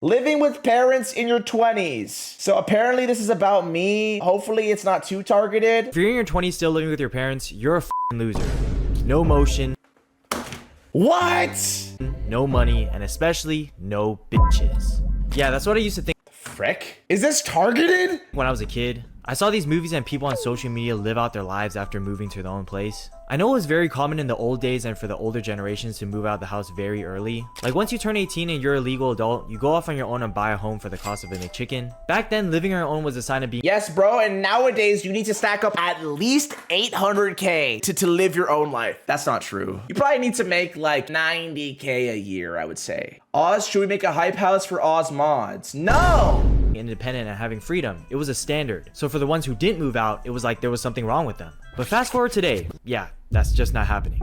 Living with parents in your 20s. So apparently this is about me. Hopefully it's not too targeted. If you're in your 20s still living with your parents, you're a loser. No motion. What? No money, and especially no bitches. Yeah, that's what I used to think. Frick? Is this targeted? When I was a kid, I saw these movies and people on social media live out their lives after moving to their own place. I know it was very common in the old days and for the older generations to move out of the house very early. Like once you turn 18 and you're a legal adult, you go off on your own and buy a home for the cost of a McChicken. Back then, living on your own was a sign of being— Yes, bro, and nowadays you need to stack up at least 800K to live your own life. That's not true. You probably need to make like 90K a year, I would say. Oz, should we make a hype house for Oz mods? No! independent and having freedom. It was a standard. So for the ones who didn't move out, it was like there was something wrong with them. But fast forward today, yeah, that's just not happening.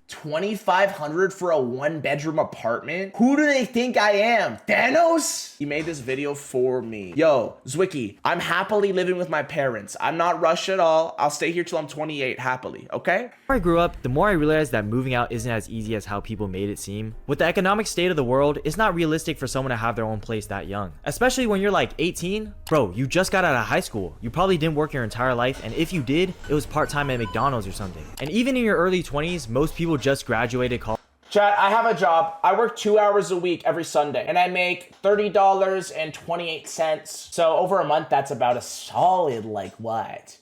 $2,500 for a one-bedroom apartment? Who do they think I am? Thanos? He made this video for me. Yo, Zwicky, I'm happily living with my parents. I'm not rushed at all. I'll stay here till I'm 28 happily, okay? The more I grew up, the more I realized that moving out isn't as easy as how people made it seem. With the economic state of the world, it's not realistic for someone to have their own place that young. Especially when you're like 18. Bro, you just got out of high school. You probably didn't work your entire life, and if you did, it was part-time at McDonald's or something. And even in your early 20s, most people just graduated college. Chat, I have a job. I work 2 hours a week every Sunday, and I make $30.28. So over a month, that's about a solid, like what?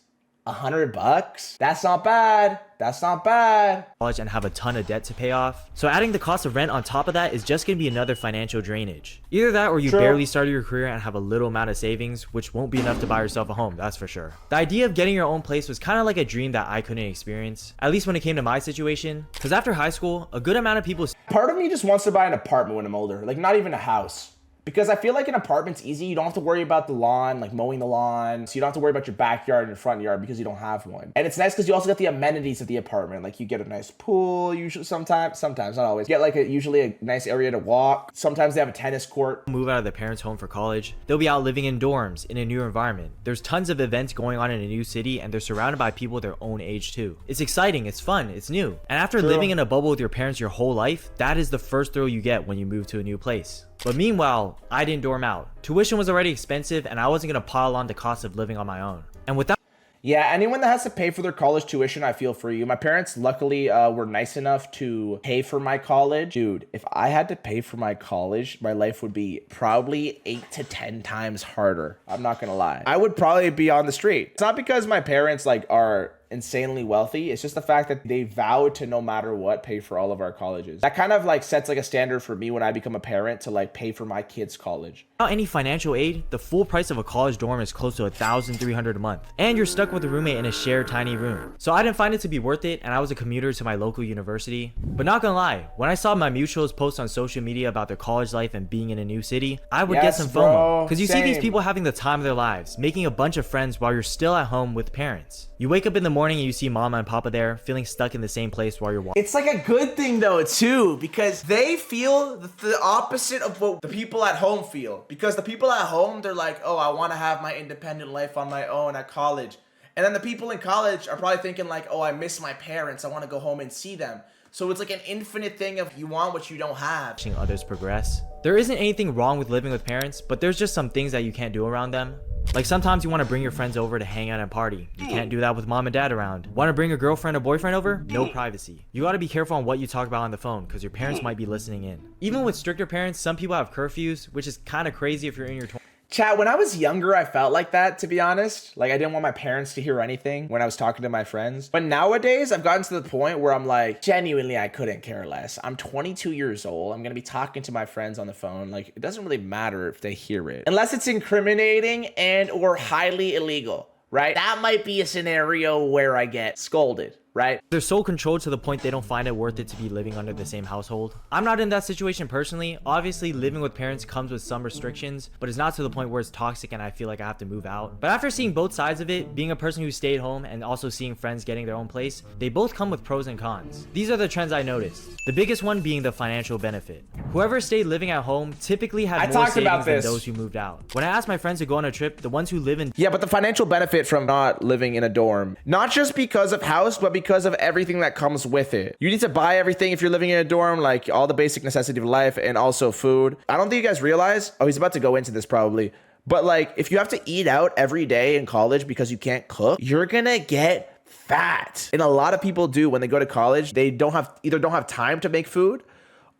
$100? That's not bad. That's not bad. And have a ton of debt to pay off. So adding the cost of rent on top of that is just going to be another financial drainage. Either that or you barely started your career and have a little amount of savings, which won't be enough to buy yourself a home, that's for sure. The idea of getting your own place was kind of like a dream that I couldn't experience, at least when it came to my situation. Because after high school, a good amount of people— Part of me just wants to buy an apartment when I'm older, like not even a house. Because I feel like an apartment's easy. You don't have to worry about the lawn, like mowing the lawn. So you don't have to worry about your backyard and your front yard because you don't have one. And it's nice because you also get the amenities of the apartment. Like you get a nice pool, usually sometimes, not always. You get like usually a nice area to walk. Sometimes they have a tennis court. Move out of their parents' home for college. They'll be out living in dorms in a new environment. There's tons of events going on in a new city and they're surrounded by people their own age too. It's exciting, it's fun, it's new. And after living in a bubble with your parents your whole life, that is the first thrill you get when you move to a new place. But meanwhile, I didn't dorm out. Tuition was already expensive and I wasn't going to pile on the cost of living on my own. And without— Yeah, anyone that has to pay for their college tuition, I feel for you. My parents luckily were nice enough to pay for my college. Dude, if I had to pay for my college, my life would be probably 8 to 10 times harder. I'm not gonna lie. I would probably be on the street. It's not because my parents like are insanely wealthy. It's just the fact that they vowed to no matter what pay for all of our colleges. That kind of like sets like a standard for me when I become a parent to like pay for my kids' college. Without any financial aid, the full price of a college dorm is close to $1,300 a month. And you're stuck with a roommate in a shared tiny room. So I didn't find it to be worth it and I was a commuter to my local university. But not gonna lie, when I saw my mutuals post on social media about their college life and being in a new city, I would get some FOMO. Because you see these people having the time of their lives, making a bunch of friends while you're still at home with parents. You wake up in the morning and you see mama and papa there, feeling stuck in the same place while you're walking. It's like a good thing though too, because they feel the opposite of what the people at home feel. Because the people at home, they're like, oh, I want to have my independent life on my own at college. And then the people in college are probably thinking like, oh, I miss my parents. I want to go home and see them. So it's like an infinite thing of you want what you don't have. Watching others progress. There isn't anything wrong with living with parents, but there's just some things that you can't do around them. Like sometimes you want to bring your friends over to hang out and party. You can't do that with mom and dad around. Want to bring a girlfriend or boyfriend over? No privacy. You got to be careful on what you talk about on the phone because your parents might be listening in. Even with stricter parents, some people have curfews, which is kind of crazy if you're in your 20s. Chat, when I was younger, I felt like that, to be honest. Like, I didn't want my parents to hear anything when I was talking to my friends. But nowadays, I've gotten to the point where I'm like, genuinely, I couldn't care less. I'm 22 years old. I'm going to be talking to my friends on the phone. Like, it doesn't really matter if they hear it. Unless it's incriminating and or highly illegal, right? That might be a scenario where I get scolded. Right? They're so controlled to the point they don't find it worth it to be living under the same household. I'm not in that situation personally. Obviously, living with parents comes with some restrictions, but it's not to the point where it's toxic and I feel like I have to move out. But after seeing both sides of it, being a person who stayed home and also seeing friends getting their own place, they both come with pros and cons. These are the trends I noticed. The biggest one being the financial benefit. Whoever stayed living at home typically had more savings than those who moved out. When I asked my friends to go on a trip, the ones who live in— Yeah, but the financial benefit from not living in a dorm, not just because of house, but because because of everything that comes with it. You need to buy everything if you're living in a dorm, like all the basic necessity of life and also food. I don't think you guys realize, oh, he's about to go into this probably, but like if you have to eat out every day in college because you can't cook, you're gonna get fat. And a lot of people do when they go to college, they either don't have time to make food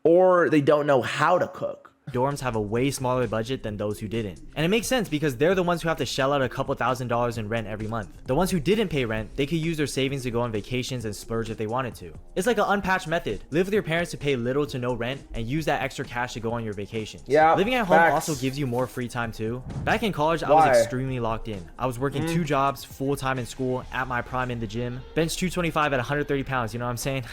or they don't know how to cook. Dorms have a way smaller budget than those who didn't. And it makes sense because they're the ones who have to shell out a couple $1,000s in rent every month. The ones who didn't pay rent, they could use their savings to go on vacations and splurge if they wanted to. It's like an unpatched method. Live with your parents to pay little to no rent and use that extra cash to go on your vacations. Yeah. Living at home also gives you more free time too. Back in college, I was extremely locked in. I was working 2 jobs, full time in school, at my prime in the gym. Bench 225 at 130 pounds, you know what I'm saying?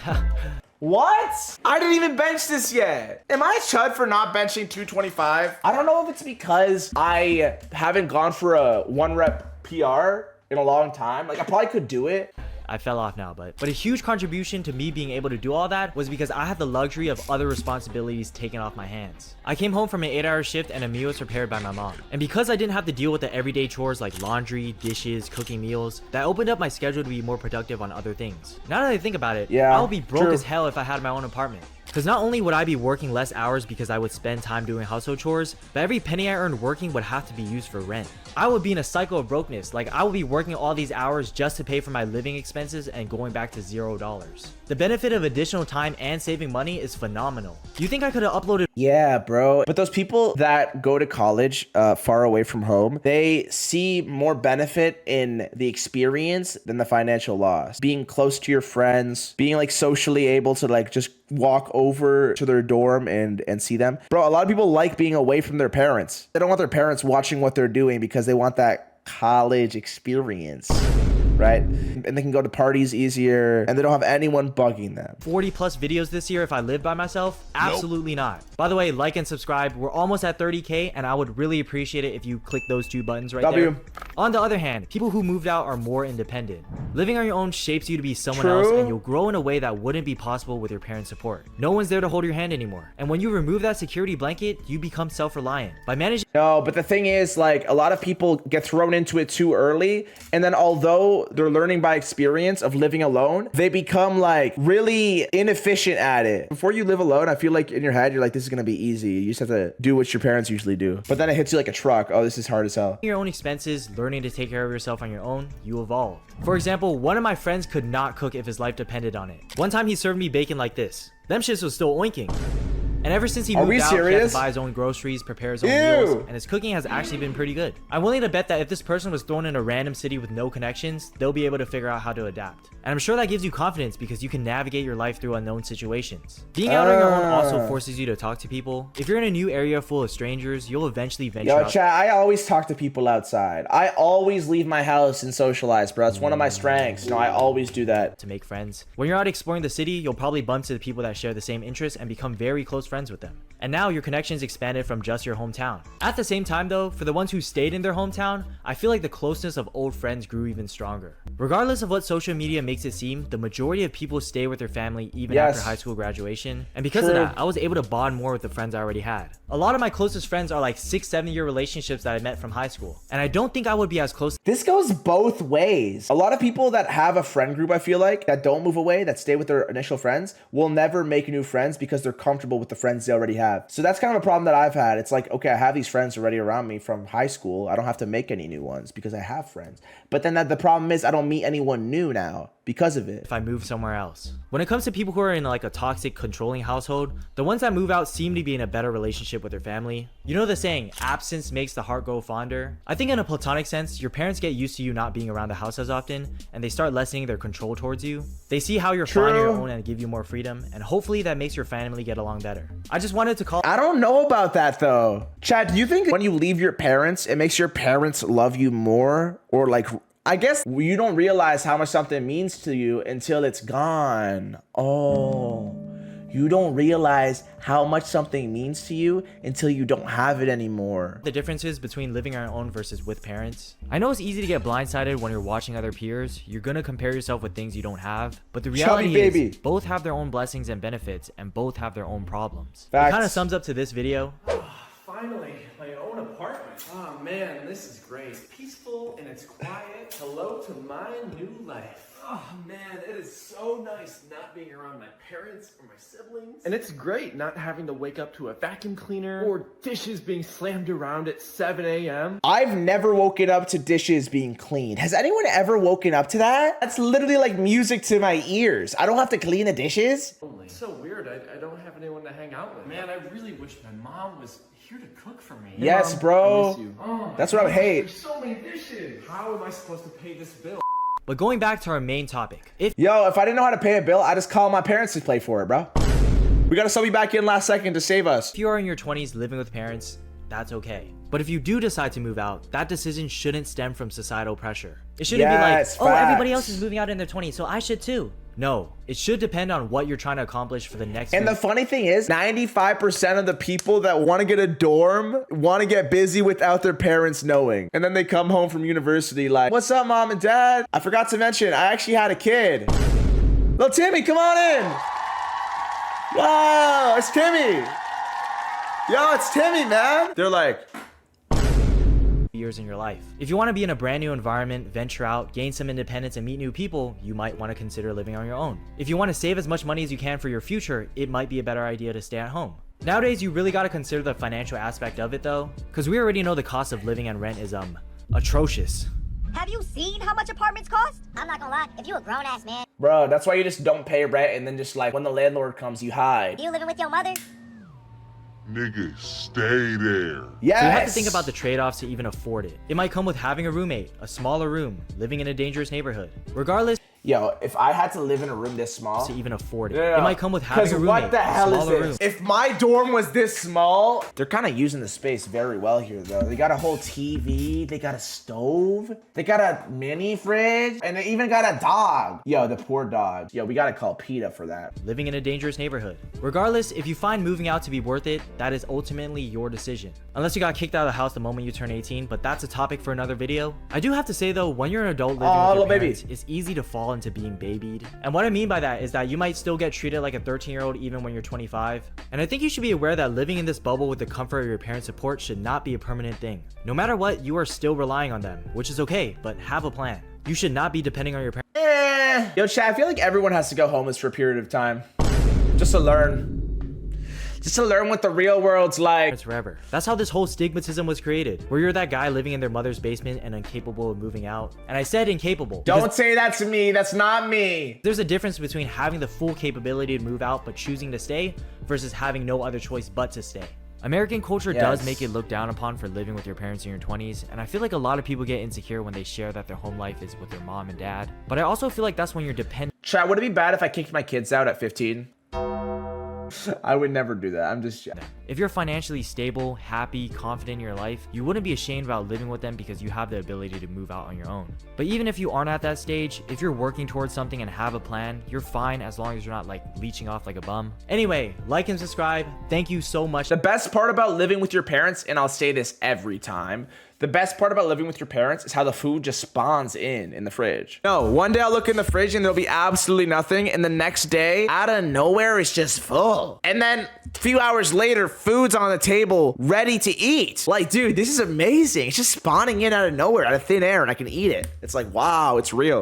What? I didn't even bench this yet. Am I chud for not benching 225? I don't know if it's because I haven't gone for a 1 rep PR in a long time. Like I probably could do it. I fell off now, but a huge contribution to me being able to do all that was because I had the luxury of other responsibilities taken off my hands. I came home from an 8-hour shift and a meal was prepared by my mom. And because I didn't have to deal with the everyday chores like laundry, dishes, cooking meals, that opened up my schedule to be more productive on other things. Now that I think about it, I would be broke as hell if I had my own apartment. Because not only would I be working less hours because I would spend time doing household chores, but every penny I earned working would have to be used for rent. I would be in a cycle of brokenness, like I would be working all these hours just to pay for my living expenses and going back to $0. The benefit of additional time and saving money is phenomenal. Do you think I could have uploaded? Yeah, bro. But those people that go to college far away from home, they see more benefit in the experience than the financial loss. Being close to your friends, being like socially able to like just walk over to their dorm and see them. Bro, a lot of people like being away from their parents. They don't want their parents watching what they're doing because they want that college experience, right? And they can go to parties easier and they don't have anyone bugging them. 40 plus videos this year if I lived by myself? Absolutely not. By the way, like and subscribe. We're almost at 30K and I would really appreciate it if you click those 2 buttons right there. On the other hand, people who moved out are more independent. Living on your own shapes you to be someone else and you'll grow in a way that wouldn't be possible with your parents' support. No one's there to hold your hand anymore. And when you remove that security blanket, you become self-reliant. By managing— No, but the thing is, like, a lot of people get thrown into it too early. And then although they're learning by experience of living alone, they become like really inefficient at it. Before you live alone, I feel like in your head, you're like, this is going to be easy. You just have to do what your parents usually do. But then it hits you like a truck. Oh, this is hard as hell. Your own expenses, learning to take care of yourself on your own, you evolve. For example, one of my friends could not cook if his life depended on it. One time he served me bacon like this. Them shits was still oinking. And ever since he moved out, he had to buy his own groceries, prepare his own meals, and his cooking has actually been pretty good. I'm willing to bet that if this person was thrown in a random city with no connections, they'll be able to figure out how to adapt. And I'm sure that gives you confidence because you can navigate your life through unknown situations. Being out on your own also forces you to talk to people. If you're in a new area full of strangers, you'll eventually venture out. Yo, chat, I always talk to people outside. I always leave my house and socialize, bro. It's one of my strengths. You know, I always do that. To make friends. When you're out exploring the city, you'll probably bump into the people that share the same interests and become very close friends with them. And now your connections expanded from just your hometown. At the same time though, for the ones who stayed in their hometown, I feel like the closeness of old friends grew even stronger. Regardless of what social media makes it seem, the majority of people stay with their family even after high school graduation. And because of that, I was able to bond more with the friends I already had. A lot of my closest friends are like 6-7 year relationships that I met from high school. And I don't think I would be as close. This goes both ways. A lot of people that have a friend group, I feel like, that don't move away, that stay with their initial friends, will never make new friends because they're comfortable with the friends they already have. So that's kind of a problem that I've had. It's like, okay, I have these friends already around me from high school. I don't have to make any new ones because I have friends. But then the problem is I don't meet anyone new now because of it. If I move somewhere else. When it comes to people who are in like a toxic, controlling household, the ones that move out seem to be in a better relationship with their family. You know the saying, absence makes the heart grow fonder? I think in a platonic sense, your parents get used to you not being around the house as often, and they start lessening their control towards you. They see how you're fine on your own and give you more freedom, and hopefully that makes your family get along better. I just wanted to call— I don't know about that though. Chad, do you think when you leave your parents, it makes your parents love you more? Or like, I guess you don't realize how much something means to you until it's gone. Oh, you don't realize how much something means to you until you don't have it anymore. The differences between living on your own versus with parents. I know it's easy to get blindsided when you're watching other peers. You're gonna compare yourself with things you don't have. But the reality is, both have their own blessings and benefits, and both have their own problems. It kind of sums up to this video. Finally, my own apartment. Oh man, this is great. It's peaceful and it's quiet. Hello to my new life. Oh man, it is so nice not being around my parents or my siblings. And it's great not having to wake up to a vacuum cleaner or dishes being slammed around at 7 a.m. I've never woken up to dishes being cleaned. Has anyone ever woken up to that? That's literally like music to my ears. I don't have to clean the dishes. It's so weird. I don't have anyone to hang out with. Man, I really wish my mom was here to cook for me. Yes, Mom, bro. I miss you. Oh, that's what I hate. There's so many dishes. How am I supposed to pay this bill? But going back to our main topic, if If I didn't know how to pay a bill, I just call my parents to pay for it, bro. We gotta sub you back in last second to save us. you are in your 20s living with parents, that's okay. But if you do decide to move out, that decision shouldn't stem from societal pressure. It shouldn't Yes, be like, oh, everybody facts. else is moving out in their 20s, so I should too. No, it should depend on what you're trying to accomplish for the next And the funny thing is, 95% of the people that want to get a dorm want to get busy without their parents knowing. And then they come home from university like, what's up, mom and dad? I forgot to mention, I actually had a kid. Little Timmy, come on in. Yo, it's Timmy. Yo, it's Timmy, man. They're like, years in your life. If you want to be in a brand new environment, venture out, gain some independence, and meet new people, you might want to consider living on your own. If you want to save as much money as you can for your future, it might be a better idea to stay at home. Nowadays, you really got to consider the financial aspect of it though, because we already know the cost of living and rent is atrocious. Have you seen how much apartments cost? I'm not gonna lie, if you a grown-ass man, bro, that's why you just don't pay rent and then just like when the landlord comes, you hide. you living with your mother? Nigga, stay there. Yes. So you have to think about the trade-offs to even afford it. It might come with having a roommate, a smaller room, living in a dangerous neighborhood. Regardless, Yo, if I had to live in a room this small, to even afford it. It might come with having a because roommate, what the a hell is smaller this? room. If my dorm was this small, they're kind of using the space very well here, though. They got a whole TV, they got a stove, they got a mini fridge, and they even got a dog. Yo, the poor dog. Yo, we gotta call PETA for that. Living in a dangerous neighborhood. Regardless, if you find moving out to be worth it, that is ultimately your decision. Unless you got kicked out of the house the moment you turn 18, but that's a topic for another video. I do have to say though, when you're an adult living with your little baby. parents, it's easy to fall into being babied. And what I mean by that is that you might still get treated like a 13-year-old even when you're 25. And I think you should be aware that living in this bubble with the comfort of your parents' support should not be a permanent thing. No matter what, you are still relying on them, which is okay, but have a plan. You should not be depending on your parents. Yo, Chad, I feel like everyone has to go homeless for a period of time. Just to learn. Just to learn what the real world's like. Forever. That's how this whole stigmatism was created, where you're that guy living in their mother's basement and incapable of moving out. And I said incapable. Don't say that to me. That's not me. There's a difference between having the full capability to move out but choosing to stay versus having no other choice but to stay. American culture does Yes. make it looked down upon for living with your parents in your 20s, and I feel like a lot of people get insecure when they share that their home life is with their mom and dad. But I also feel like that's when you're dependent. Chad, would it be bad if I kicked my kids out at 15? I would never do that. I'm just... If you're financially stable, happy, confident in your life, you wouldn't be ashamed about living with them because you have the ability to move out on your own. But even if you aren't at that stage, if you're working towards something and have a plan, you're fine as long as you're not like leeching off like a bum. Anyway, like and subscribe. Thank you so much. The best part about living with your parents, and I'll say this every time, the best part about living with your parents is how the food just spawns in the fridge. No, one day I'll look in the fridge and there'll be absolutely nothing, and the next day, out of nowhere, it's just full. And then a few hours later, food's on the table, ready to eat. Like, dude, this is amazing. It's just spawning in out of nowhere, out of thin air, and I can eat it. It's like, wow, it's real.